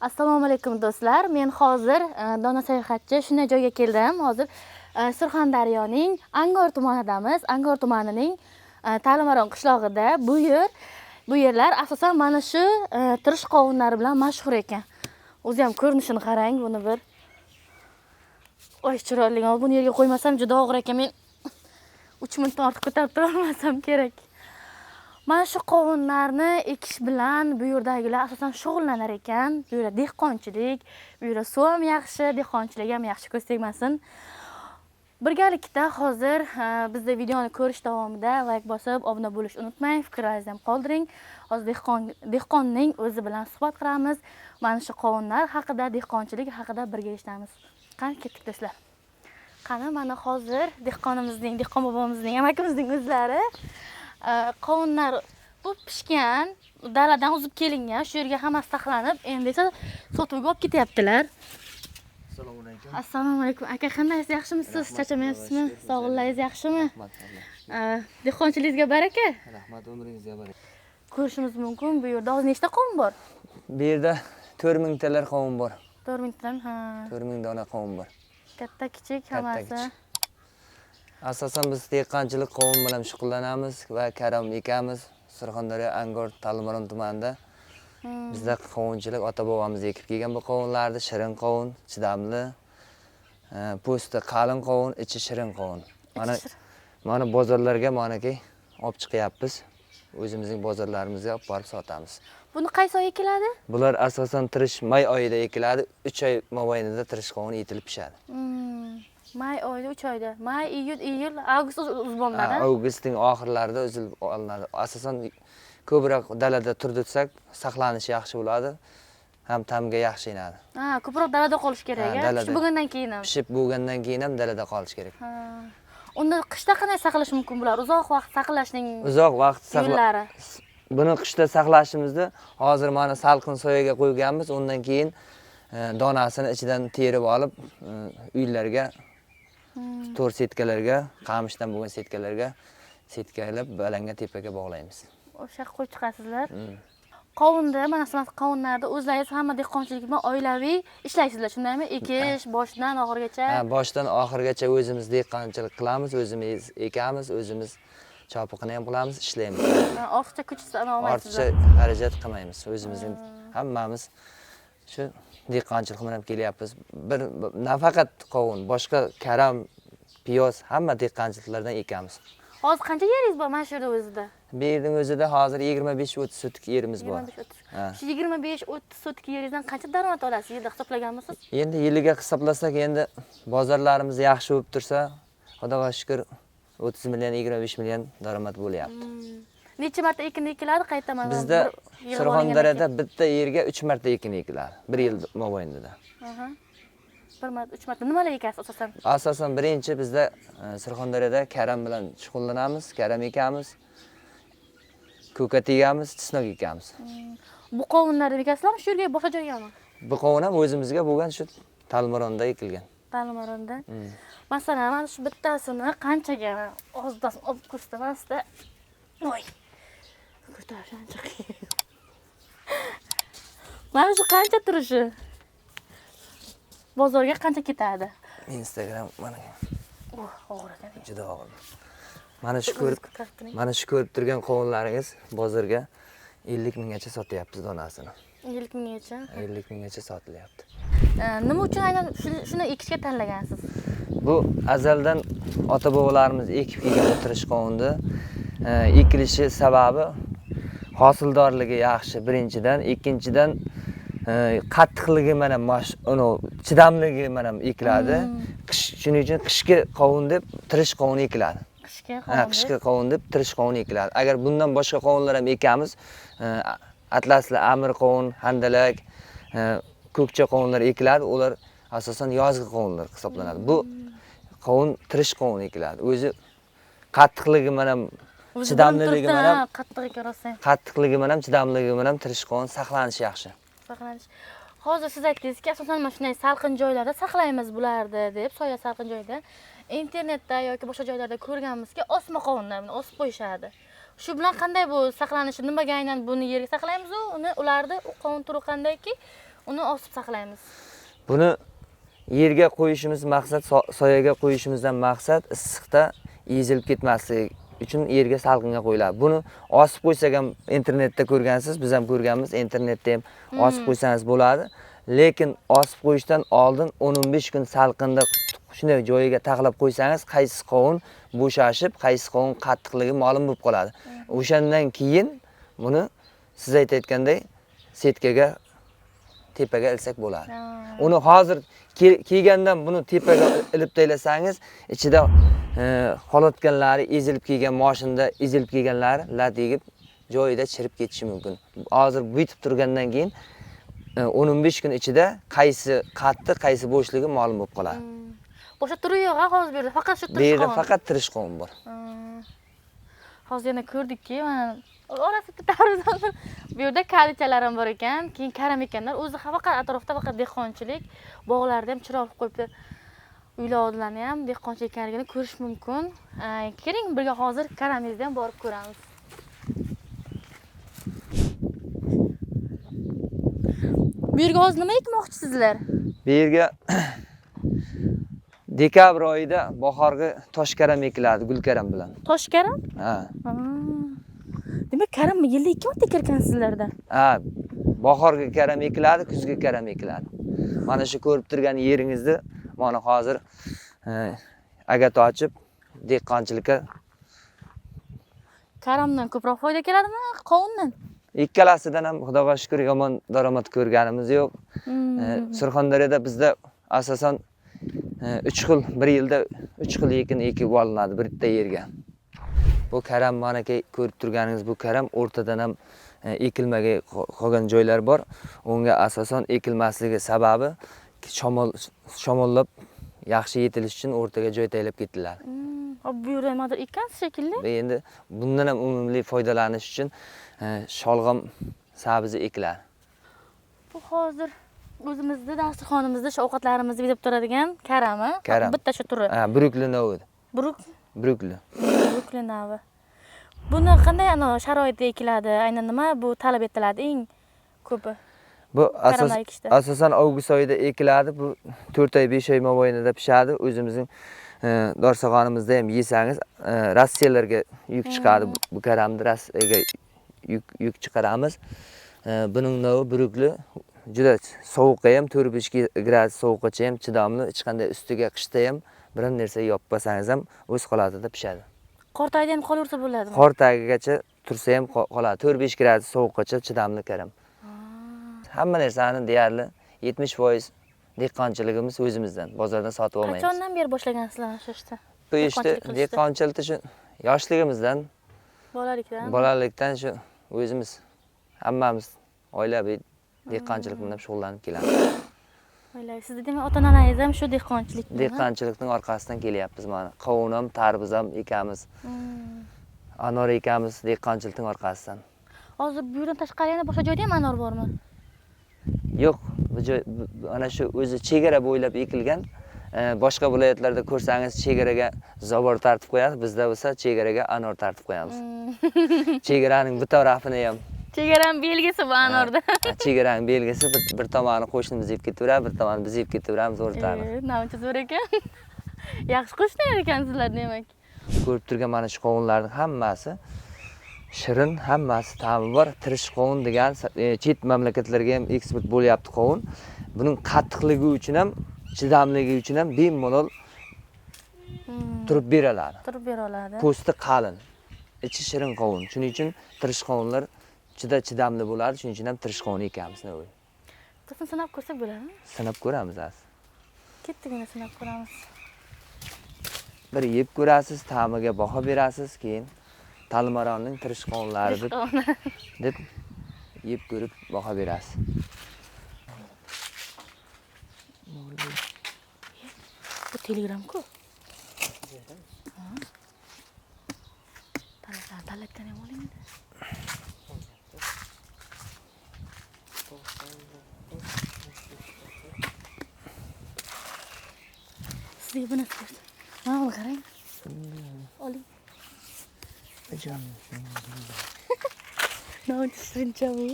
Assalomu alaykum do'stlar. Men hozir Dona sayohatchi shunday joyga keldim. Hozir Surxondaryoning Angor tumanidamiz. Angor tumanining Talimaron qishlog'ida bu yerlar asosan mana shu tirish qovunlari bilan mashhur ekan. O'zi ham ko'rinishini qarang, buni bir. Oy, chiroyli. Buni yerga qo'ymasam juda og'ir ekan. Men 3 minutdan ortiq ko'tarib tura olmasam kerak. Mana shu qovunlarni ekish bilan bu yerdagilar asosan shug'ullanar ekan. Bu yerda dehqonchilik, bu yerda suv ham yaxshi, dehqonchilik ham yaxshi, ko'z tegmasin. Birgalikda hozir bizda videoni ko'rish davomida like bosib, obuna bo'lishni unutmang, fikrlaringizni ham qoldiring. Hozir dehqonning o'zi bilan suhbat qilamiz. Mana shu qovunlar haqida, dehqonchilik haqida birga eshitamiz. Qani ketdik do'stlar. Qani mana hozir dehqon bobomizning, amakimizning o'zlari qovunlar bu pishgan, daladan uzib kelingan, shu yerga hammasi saqlanib, endi esa sotuvga olib ketyaptilar. Assalomu alaykum. Assalomu alaykum. Aka, qandaysiz? Yaxshimisiz? Charchamayapsizmi? Sog'lig'ingiz yaxshimi? Dehqonchiligingizga baraka. Rahmat, umringizga baraka. Ko'rishimiz mumkin. Bu yerda hozir nechta qovun bor? Bu yerda 4000 talar qovun bor. 4000 tadan, ha. 4000 dona qovun bor. Katta, kichik hammasi. Asosan biz dehqonchilik qovun bilan shug'ullanamiz va karam ekamiz. Surxondaryo Angor Talimaron tumanida. Bizda qovunchilik ota-bobomiz ekib kelgan bu qovunlarni, shirin qovun, chidamli, po'sti qalin qovun, ichi shirin qovun. Mana bozorlarga manaki olib chiqyapmiz. O'zimizning bozorlarimizga olib borib sotamiz. Buni qaysi oy ekiladi? Bular asosan tirish may oyida ekiladi. 3 oy mobaynida tirish qovun etilib pishadi. May oyida, 3 oyda. May, iyul, avgust uzib olinadi. Avgustning oxirlarida uzilib olinadi. Asosan ko'proq dalada turdirsak, saqlanishi yaxshi bo'ladi. Ham ta'mga yaxshi inadi. Ko'proq dalada qolish kerak, pishib bo'lgandan keyin ham. Pishib bo'lgandan keyin ham dalada qolish kerak. Unda qishda qanday saqlash mumkin bular? Uzoq vaqt saqlashning yo'llari. Buni qishda saqlashimizda hozir mana salqin soyaga qo'yganmiz. Undan keyin donasini ichidan terib olib, uylarga, to'r setkalarga, qamishdan bo'lgan setkalarga setkalab, balanga tepaga bog'laymiz. O'sha qo'yib chiqasizlar. Qovunda, mana qovunlarda o'zlaringiz hamma dehqonchilik bilan oilaviy ishlaysizlar, shundaymi? Ekish boshidan oxirigacha. Boshidan oxirigacha o'zimiz dehqonchilik qilamiz, o'zimiz ekamiz, o'zimiz chopiqini ham qilamiz, ishlaymiz. Ortiqcha kuch olmaysizlar. Ortiqcha xarajat qilmaymiz. O'zimizning hammamiz shu dehqonchilik bilan kelyapmiz. Bir nafaqat qovun, boshqa karam, piyoz hamma dehqonchiliklardan ekamiz. Hozir qancha yeringiz bor mana shu yerda o'zida? Bu yerning o'zida hozir 25-30 sotk yerimiz bor. Shu 25-30 sotk yeringizdan qancha daromad olasiz? Yilda hisoblaganmisiz? Endi yiliga hisoblasak, endi bozorlarimiz yaxshi bo'lib tursa, Xudoga shukr 30 million, 25 million daromad bo'lyapti. Necha marta ekin ekiladi qaytaman? Bizda Surxondaryoda bitta yerga 3 marta ekin ekiladi, 1 yil mobaynida. 1 marta, 3 marta nimalar ekasiz asosan? Asosan birinchi bizda Surxondaryoda karam bilan shug'ullanamiz, karam ekamiz. Ko'kat ekamiz, chisnok ekamiz. Bu qovunlarni ekasizlarmi shu yerga, boshqa joygami? Bu qovun ham o'zimizga bo'lgan shu Talimaronda ekilgan. Talimaronda. Masalan, mana shu bittasini qanchaga ozdan olib ko'rsatamasda. Voy. Ko'tarish ancha qiyin. Mana shu qancha turishi? Bozorga qancha ketadi? Instagram mana. Og'ir ekan. Juda og'ir. Mana shu ko'rib turgan qovunlaringiz bozorga 50 minggacha sotyapmiz donasini. 50 minggacha? 50 minggacha sotilyapti. Nima uchun aynan shuni ekishga tanlagansiz? Bu azaldan ota-bobolarimiz ekib kelgan tirish qovunni ekilishi sababi hosildorligi yaxshi birinchidan, ikkinchidan qattiqligi mana uni chidamligi mana ekiladi. Shuning uchun qishki qovun deb tirish qovun ekiladi. Qishki qovun deb tirish qovun ekiladi. Agar bundan boshqa qovunlar ham ekamiz, atlasli amir qovun, handalak, ko'kcha qovunlar ekiladi. Ular asosan yozgi qovunlar hisoblanadi. Bu qovun tirish qovun ekiladi. O'zi qattiqligi mana chidamliligi mana qattiqligi mana chidamligi mana tirish qovun saqlanishi yaxshi. Saqlanish. Hozir siz aytdingizki, asosan mana shunday salqin joylarda saqlaymiz bularni deb, soya salqin joyda. Internetda yoki boshqa joylarda ko'rganmizki, osma qovunlarni osib qo'yishadi. Shu bilan qanday bu saqlanishi, nimaga aynan buni yerga saqlaymiz, ularni qovun turi qandayki, uni osib saqlaymiz. Buni yerga qo'yishimiz maqsad, soyaga qo'yishimizdan maqsad issiqda ezilib ketmasligi uchun yerga salqinga qo'yiladi. Buni osib qo'ysak ham internetda ko'rgansiz, biz ham ko'rganmiz, internetda ham osib qo'ysangiz bo'ladi. Lekin osib qo'yishdan oldin 10-15 kun salqinda shunday joyiga taxlab qo'ysangiz, qaysi qovun bo'shashib, qaysi qovun qattiqligi ma'lum bo'lib qoladi. O'shandan keyin buni siz aytayotganday setkaga tepaga ilsak bo'ladi. Uni hozir kiygandan buni tepaga ilib taylasangiz, ichida qolayotganlari, ezilib kelgan mashinada ezilib kelganlari lat yegib joyida chirib ketishi mumkin. Hozir bitib turgandan keyin 10-15 kun ichida qaysi qattiq, qaysi bo'shligi ma'lum bo'lib qoladi. Boshqa turi yo'q, hozir bu yerda faqat shu Bu yerda faqat tirish qovun bor. Hozir yana ko'rdikki, mana orasida tarvuzlar bu yerda kalichalar ham bor ekan, keyin karam ekanlar. O'zi faqat atrofda faqat dehqonchilik, bog'larda ham chiroq qo'yibdi. Uylarni ham dehqonchilik ekanligini ko'rish mumkin. Keling birga hozir karamimizni ham borib ko'ramiz. Bu yerga hozir nima ekmoqchisizlar? Bu yerga dekabr oyida bahorgi toshkaram ekiladi, gulkaram bilan. Toshkaram? Ha. Demak, karam yilda 2 marta ekarkansizlarda. Ha, bahorgi karam ekiladi, kuzgi karam ekiladi. Mana shu ko'rib turgan yeringizni mana hozir agat ochib dehqonchilikka karamdan ko'proq foyda keladimi, qovundan? Ikkalasidan ham Xudoga shukr yomon daromad ko'rganimiz yo'q. Surxondaryoda bizda asosan 3 xil, bir yilda 3 xil ekin ekib olinadi bitta yerga. Bu karam mana ko'rib turganingiz bu karam o'rtadan ham ekilmagan qolgan joylar bor. Unga asosan ekilmasligi sababi shamollab yaxshi yetilish uchun o'rtaga joy taylab ketiladi. Bu yerda nimadir ekansiz shekilli? Endi bundan ham unumli foydalanish uchun sholg'om sabzi ekiladi. Bu hozir o'zimizda dasturxonimizda shu ovqatlarimizni bezab turadigan karami. Bitta shu turi. Ha, Brukli novi. Brukli. Brukli novi. Buni qanday sharoitda ekiladi? Aynan nima bu talab etiladi eng ko'pi? Bu asosan avgust oyida ekiladi. Bu 4 oy 5 oy mobaynida pishadi. O'zimizning dorsag'onimizda ham yesangiz, Rossiyalarga yuk chiqadi. Bu karamni Rossiyaga yuk chiqaramiz. Buning novi Brukli. Juda sovuqqa ham 4-5 gradus sovuqgacha ham chidamli, hech qanday ustiga qishda ham biror narsa yopmasangiz ham o'z holatida pishadi. Qor tagida ham qolaversa bo'ladimi? Qor tagigacha tursa ham qoladi. 4-5 gradus sovuqgacha chidamli karam. Hamma narsani deyarli 70% dehqonchiligimiz o'zimizdan, bozordan sotib olmaymiz. Qachondan beri boshlagansizlar shu ishni? Bu ishni dehqonchilikda shu yoshligimizdan, bolalikdan shu o'zimiz hammamiz oilaviy dehqonchilik bilan shug'ullanib kelamiz. Sizni demak ota-onangiz ham shu dehqonchilikdan? Dehqonchilikning orqasidan kelyapmiz mana. Qovun ham, tarvuz ham ekamiz. Anor ekamiz dehqonchilikning orqasidan. Hozir bu yerdan tashqari yana boshqa joyda ham anor bormi? Yo'q, bu joy ana shu o'zi chegara bo'ylab ekilgan. Boshqa viloyatlarda ko'rsangiz chegaraga zobor tartib qo'yadi, bizda bo'lsa chegaraga anor tartib qo'yamiz. Chegaraning bu tarafini ham chegaraning belgisi bu anorda. Chegaraning belgisi bir tomoni qo'shnimiz yeb ketaveradi, bir tomoni biz yeb ketaveramiz o'rtani. Navcha zo'r ekan. Yaxshi qo'shnilar ekansizlar demak. Ko'rib turgan mana shu qovunlarning hammasi shirin, hammasi ta'mi bor. Tirish qovun degan chet mamlakatlarga ham eksport bo'lyapti qovun. Buning qattiqligi uchun ham, chidamligi uchun ham bemalol turib beriladi. Turib beriladi. Po'sti qalin, ichi shirin qovun. Shuning uchun tirish qovunlar juda chidamli bo'ladi. Shuning uchun ham tirish qovun ekamiz. Qism sinab ko'rsak bo'ladimi? Sinab ko'ramiz az. Kettigina sinab ko'ramiz. Bir yeb ko'rasiz, ta'miga baho berasiz, keyin Talimaronning tirish qovunlari deb yeb ko'rib baho berasiz. Bu Telegram-ku. Talatdan ham oling. Sizga buni ko'rsa. Mana qarang. Oling. Navcha shirinchami?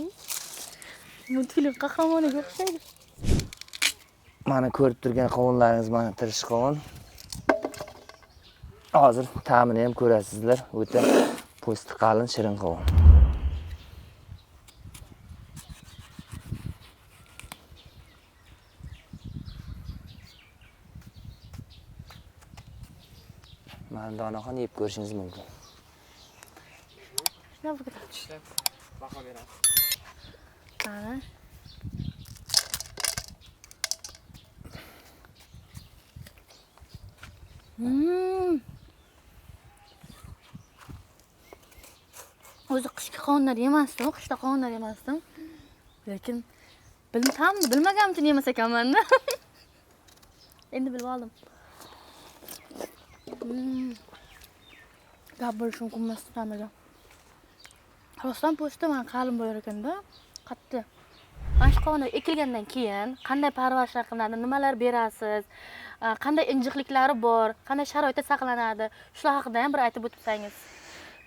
multfilm qahramoniga o'xshaydi. Mana ko'rib turgan qovunlaringiz mana tirish qovun. Hozir ta'mini ham ko'rasizlar. O'ta po'sti qalin, shirin qovun. Mana donaxon yeb ko'rishingiz mumkin. Shuna bu kadar. Ishlab baho berasiz. Mana. O'zi qishki qovunlar yemasdim, qishda qovunlar yemasdim. Lekin bilmagan uchun yemas ekanman-da. Endi bilib oldim. Gap bo'lishi mumkin emas ta'miga. Rostdan po'sti mana qalin bo'lar ekanda, qattiq. Mana shu qovunlar ekilgandan keyin qanday parvarishlar qilinadi, nimalar berasiz, qanday injiqliklari bor, qanday sharoitda saqlanadi, shular haqida ham bir aytib o'tsangiz.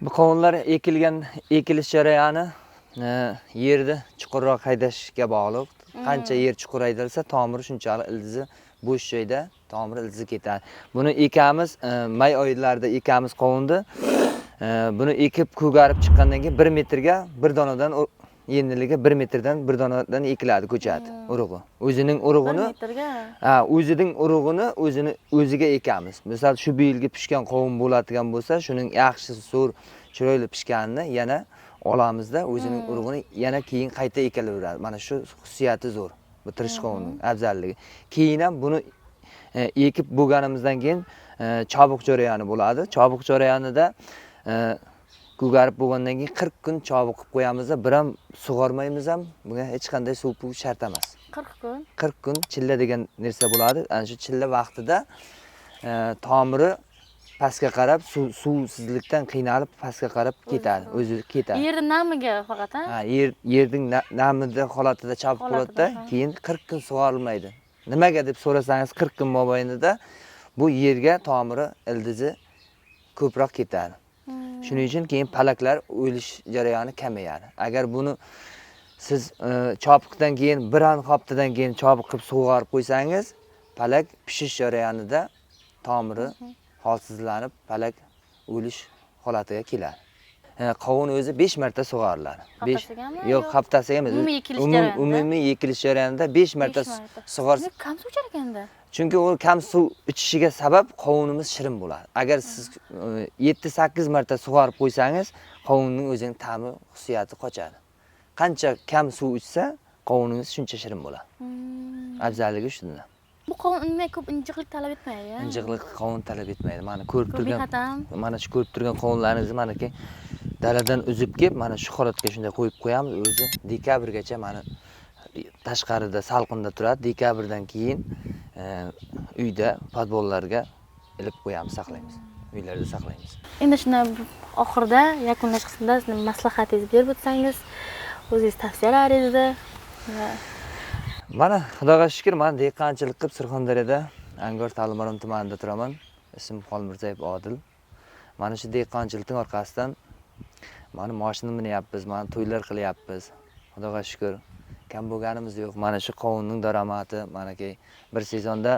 Bu qovunlar ekilish jarayoni yerni chuqurroq haydashga bog'liq. Qancha yer chuqur haydalsa, tomiri shunchalik ildizi bo'sh joyda tomiri ildizi ketadi. Buni ekamiz, may oylarida ekamiz qovunni. Buni ekib ko'garib chiqqandan keyin 1 metrga bir donadan yeniligi 1 metrdan bir donadan ekiladi, ko'chadi urug'i. O'zining urug'ini, 1 metrga. o'zining urug'ini o'ziga ekamiz. Misol shu yilgi pishgan qovun bo'ladigan bo'lsa, shuning yaxshi zo'r chiroyli pishganini yana olamizda, o'zining urug'ini yana keyin qayta ekaveradi. Mana shu xususiyati zo'r. Bu tirish qovunning afzalligi. Keyin ham buni ekib bo'lganimizdan keyin chobuq jarayoni bo'ladi. Chobuq jarayonida ko'garib bo'lgandan keyin 40 kun chobuq qilib qo'yamiz, bir ham sug'ormaymiz ham, bunga hech qanday suv shart emas. 40 kun. 40 kun chilla degan narsa bo'ladi. Ana shu chilla vaqtida tomiri pastga qarab, suvsizlikdan qiynalib pastga qarab ketadi, o'zi ketadi. Yerning namiga faqat, ha? Ha, yerning namida holatida chobuq bo'ladi-da, keyin 40 kun sug'orilmaydi. Nimaga deb so'rasangiz, 40 kun mobaynida bu yerga tomiri ildizi ko'proq ketadi. Shuning uchun keyin palaklar o'lish jarayoni kamayadi. Agar buni siz chopiqdan keyin bir an haftadan keyin chopiq qilib sug'orib qo'ysangiz, palak pishish jarayonida tomiri holsizlanib, palak o'lish holatiga keladi. Qovun o'zi 5 marta sug'oriladi. Yo'q, haftasiga emas. Umumiy ekilish jarayonida 5 marta sug'orsa kam suv ichar ekanda. Chunki u kam suv ichishiga sabab qovunimiz shirin bo'ladi. Agar siz 7-8 marta sug'orib qo'ysangiz, qovunning o'zining ta'mi, xususiyati qochadi. Qancha kam suv ichsa, qovuningiz shuncha shirin bo'ladi. Afzalligi shunda. Bu qovun unday ko'p injiqlik talab etmaydi. Injiqlik qovun talab etmaydi. Mana ko'rib turgan qovunlaringizni mana ki daladan uzib kelib, mana shu holatga shunday qo'yib qo'yamiz. O'zi dekabrgacha mana tashqarida salqinda turadi. Dekabrdan keyin uyda podbollarga ilib qo'yamiz, saqlaymiz. Uylarda saqlaymiz. Endi shuna oxirida yakunlash qismida sizning maslahatingizni berib o'tsangiz, o'zingiz tavsiyalaringizni. Mana Xudoga shukr, men dehqonchilik qilib Surxondaryoda Angor Talimarjon tumanida turaman. Ismim Xolmirzayev Odil. Mana shu dehqonchilikning orqasidan mana mashina minyapmiz, mana to'ylar qilyapmiz. Xudoga shukr. Kam bo'lganimiz yo'q. Mana shu qovunning daromadi, manaki bir sezonda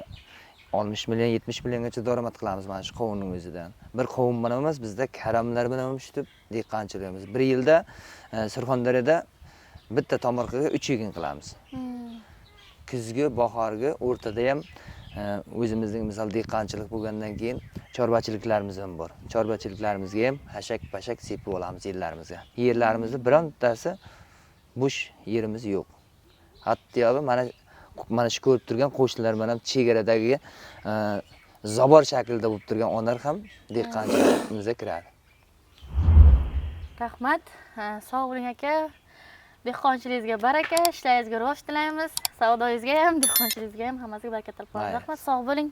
60 million, 70 milliongacha daromad qilamiz mana shu qovunning o'zidan. Bir qovun bilan emas, bizda karamlar bilan ham shutib dehqonchiligimiz. Bir yilda Surxondaryoda bitta tomorqaga 3 ekin qilamiz. Kuzgi, bahorgi, o'rtada ham o'zimizning misol dehqonchilik bo'lgandan keyin chorvachiliklarimiz ham bor. Chorvachilarimizga ham hashak-pashak sepib olamiz yerlarimizga. Yerlarimizda birontasi bo'sh yerimiz yo'q. Hatto mana shu ko'rib turgan qo'shnilar bilan chegaradagi zabor shaklida bo'lib turgan onalar ham dehqonchiligimizga kiradi. Rahmat. Sog' bo'ling aka. Dehqonchiligingizga baraka, ishlaringizga rivoj tilaymiz. Savdoyingizga ham, dehqonchiligingizga ham hammasiga baraka tilab qolamiz. Rahmat, sog' bo'ling.